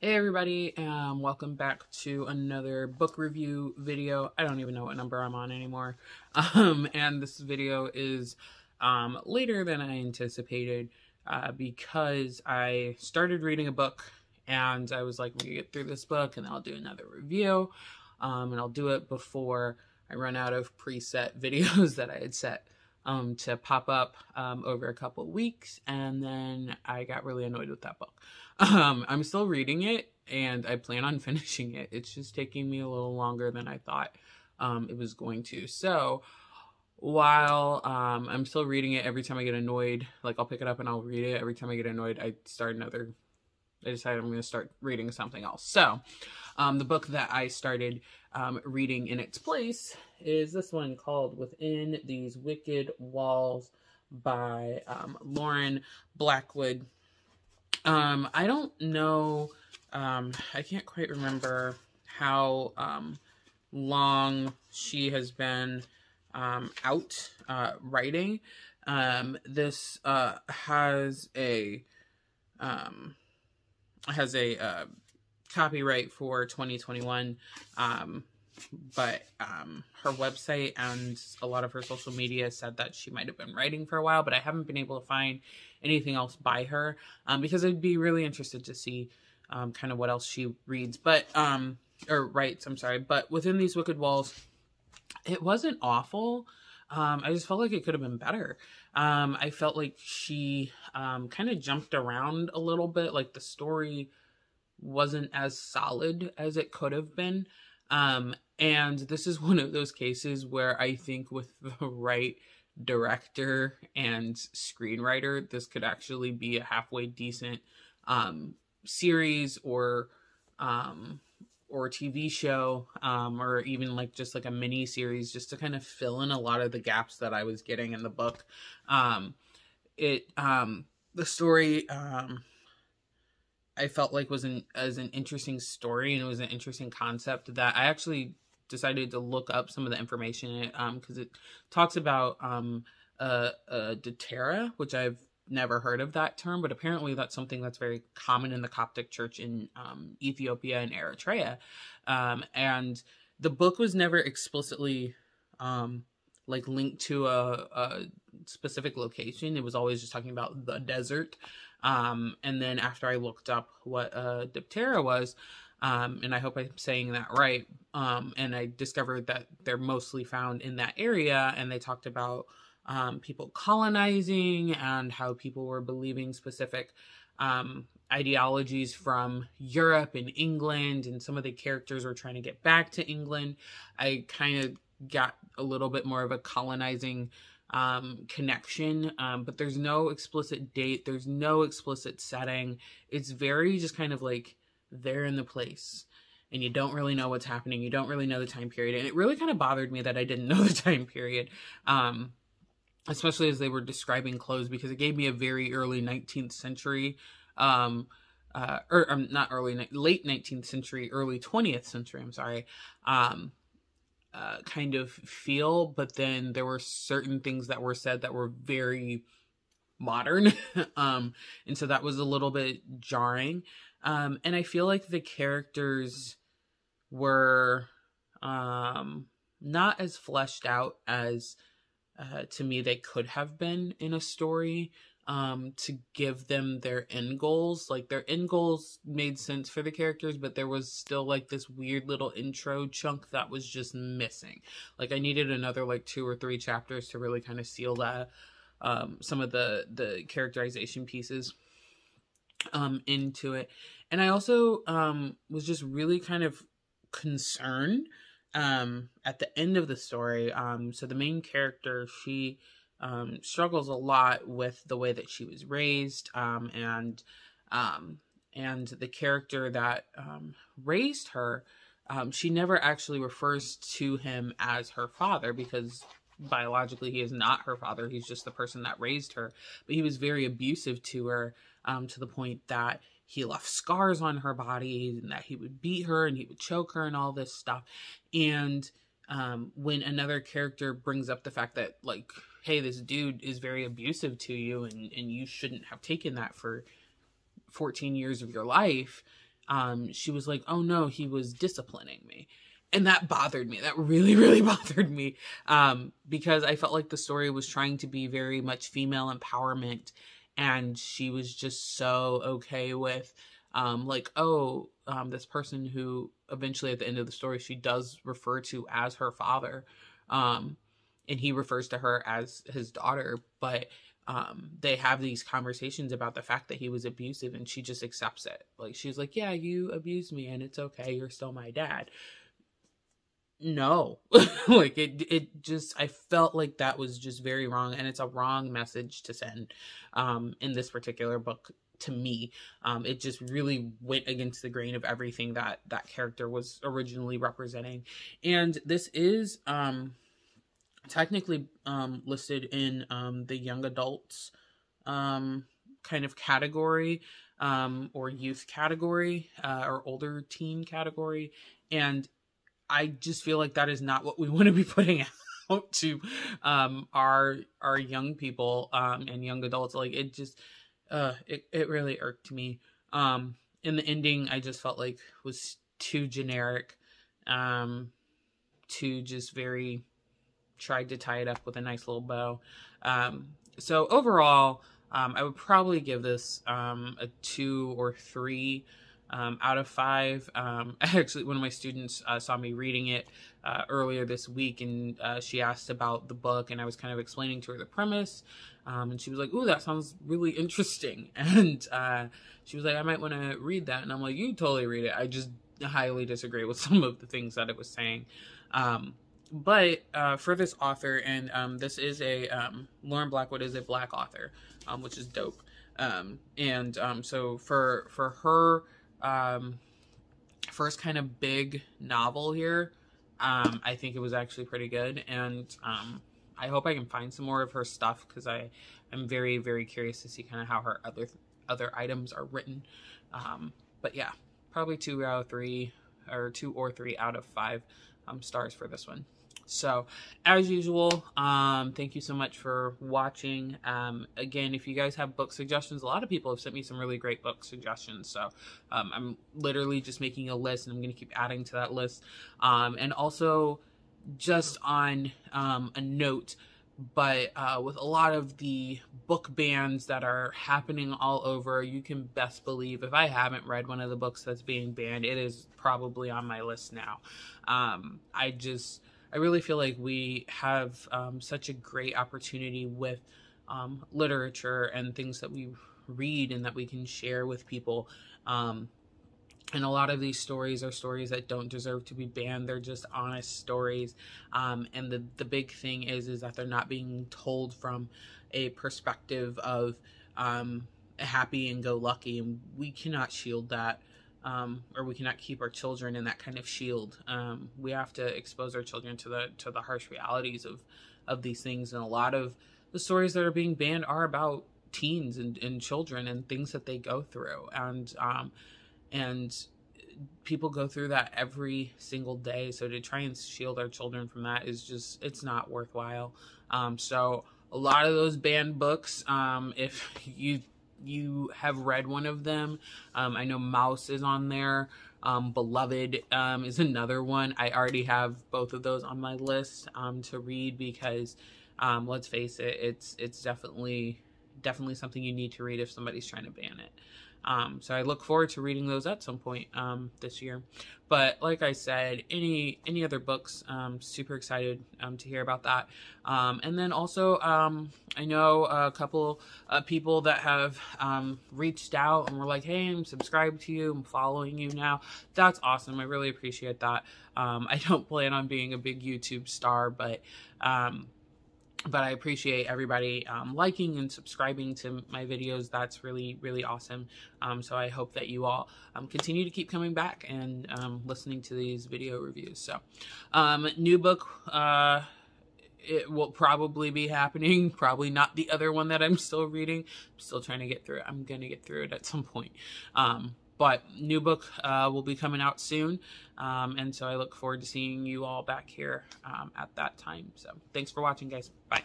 Hey everybody, welcome back to another book review video. I don't even know what number I'm on anymore. And this video is later than I anticipated because I started reading a book and I was like, I'm gonna get through this book and I'll do another review. And I'll do it before I run out of preset videos that I had set to pop up over a couple weeks, and then I got really annoyed with that book. I'm still reading it, and I plan on finishing it. It's just taking me a little longer than I thought it was going to. So while I'm still reading it, every time I get annoyed, like I'll pick it up and I'll read it. Every time I get annoyed, I decided I'm going to start reading something else. So the book that I started reading in its place is this one called Within These Wicked Walls by Lauren Blackwood. I don't know, I can't quite remember how long she has been out writing. This has a copyright for 2021, but her website and a lot of her social media said that she might have been writing for a while, but I haven't been able to find anything else by her because I'd be really interested to see kind of what else she reads, but or writes, I'm sorry. But Within These Wicked Walls, it wasn't awful. I just felt like it could have been better. I felt like she kind of jumped around a little bit, like the story wasn't as solid as it could have been. And this is one of those cases where I think with the right director and screenwriter, this could actually be a halfway decent series or TV show, or even like just like a mini series, just to kind of fill in a lot of the gaps that I was getting in the book. The story, I felt like was an interesting story, and it was an interesting concept that I actually decided to look up some of the information in it, because it talks about Deutera, which I've never heard of that term, but apparently that's something that's very common in the Coptic church in Ethiopia and Eritrea. And the book was never explicitly like linked to a specific location. It was always just talking about the desert. And then after I looked up what Deutera was, and I hope I'm saying that right, and I discovered that they're mostly found in that area, and they talked about people colonizing and how people were believing specific ideologies from Europe and England, and some of the characters were trying to get back to England. I kind of got a little bit more of a colonizing connection, but there's no explicit date, there's no explicit setting. It's very just kind of like they're in the place and you don't really know what's happening, you don't really know the time period, and it really kind of bothered me that I didn't know the time period, especially as they were describing clothes, because it gave me a very early 19th century late 19th century, early 20th century, I'm sorry, kind of feel. But then there were certain things that were said that were very modern. And so that was a little bit jarring. And I feel like the characters were not as fleshed out as to me they could have been in a story, to give them their end goals. Like their end goals made sense for the characters, but there was still like this weird little intro chunk that was just missing. Like I needed another like 2 or 3 chapters to really kind of seal that some of the characterization pieces into it. And I also was just really kind of concerned at the end of the story. So the main character, she struggles a lot with the way that she was raised, and the character that raised her, she never actually refers to him as her father, because biologically he is not her father, he's just the person that raised her. But he was very abusive to her, to the point that he left scars on her body, and that he would beat her and he would choke her and all this stuff. And when another character brings up the fact that, like, hey, this dude is very abusive to you, and you shouldn't have taken that for 14 years of your life, she was like, oh no, he was disciplining me. And that bothered me. That really, really bothered me. Because I felt like the story was trying to be very much female empowerment. And she was just so okay with, like, oh, this person who eventually at the end of the story, she does refer to as her father. And he refers to her as his daughter. But they have these conversations about the fact that he was abusive, and she just accepts it. Like, she's like, yeah, you abused me and it's okay. You're still my dad. No, like it just, I felt like that was just very wrong, and it's a wrong message to send in this particular book to me. It just really went against the grain of everything that that character was originally representing. And this is technically listed in the young adults kind of category, or youth category, or older teen category. And I just feel like that is not what we want to be putting out to our young people and young adults. Like, it just it really irked me. In the ending, I just felt like was too generic, too just very tried to tie it up with a nice little bow. So overall, I would probably give this a 2 or 3 out of 5. Actually, one of my students saw me reading it earlier this week, and she asked about the book, and I was kind of explaining to her the premise, and she was like, ooh, that sounds really interesting. And she was like, I might want to read that. And I'm like, you totally read it. I just highly disagree with some of the things that it was saying. But for this author, and this is a Lauren Blackwood is a Black author, which is dope. So for her first kind of big novel here, I think it was actually pretty good. And I hope I can find some more of her stuff, because I'm very, very curious to see kind of how her other items are written. But yeah, probably 2 out of 3, or 2 or 3 out of 5 stars for this one. So as usual, thank you so much for watching. Again, if you guys have book suggestions, a lot of people have sent me some really great book suggestions. So I'm literally just making a list, and I'm going to keep adding to that list. And also, just on a note, but with a lot of the book bans that are happening all over, you can best believe if I haven't read one of the books that's being banned, it is probably on my list now. I really feel like we have such a great opportunity with literature and things that we read and that we can share with people. And a lot of these stories are stories that don't deserve to be banned. They're just honest stories. And the big thing is that they're not being told from a perspective of happy and go lucky. And we cannot shield that. Or we cannot keep our children in that kind of shield. We have to expose our children to the harsh realities of these things. And a lot of the stories that are being banned are about teens and children and things that they go through. And people go through that every single day. So to try and shield our children from that is just, it's not worthwhile. So a lot of those banned books, if you have read one of them, I know Mouse is on there. Beloved is another one. I already have both of those on my list to read, because let's face it, it's definitely something you need to read if somebody's trying to ban it. So I look forward to reading those at some point this year. But like I said, any other books, super excited to hear about that. And then also, I know a couple of people that have reached out and were like, hey, I'm subscribed to you, I'm following you now. That's awesome. I really appreciate that. I don't plan on being a big YouTube star, but I appreciate everybody liking and subscribing to my videos. That's really, really awesome. So I hope that you all continue to keep coming back and listening to these video reviews. So new book, it will probably be happening. Probably not the other one that I'm still reading. I'm still trying to get through it. I'm going to get through it at some point. But new book will be coming out soon. And so I look forward to seeing you all back here at that time. So thanks for watching, guys. Bye.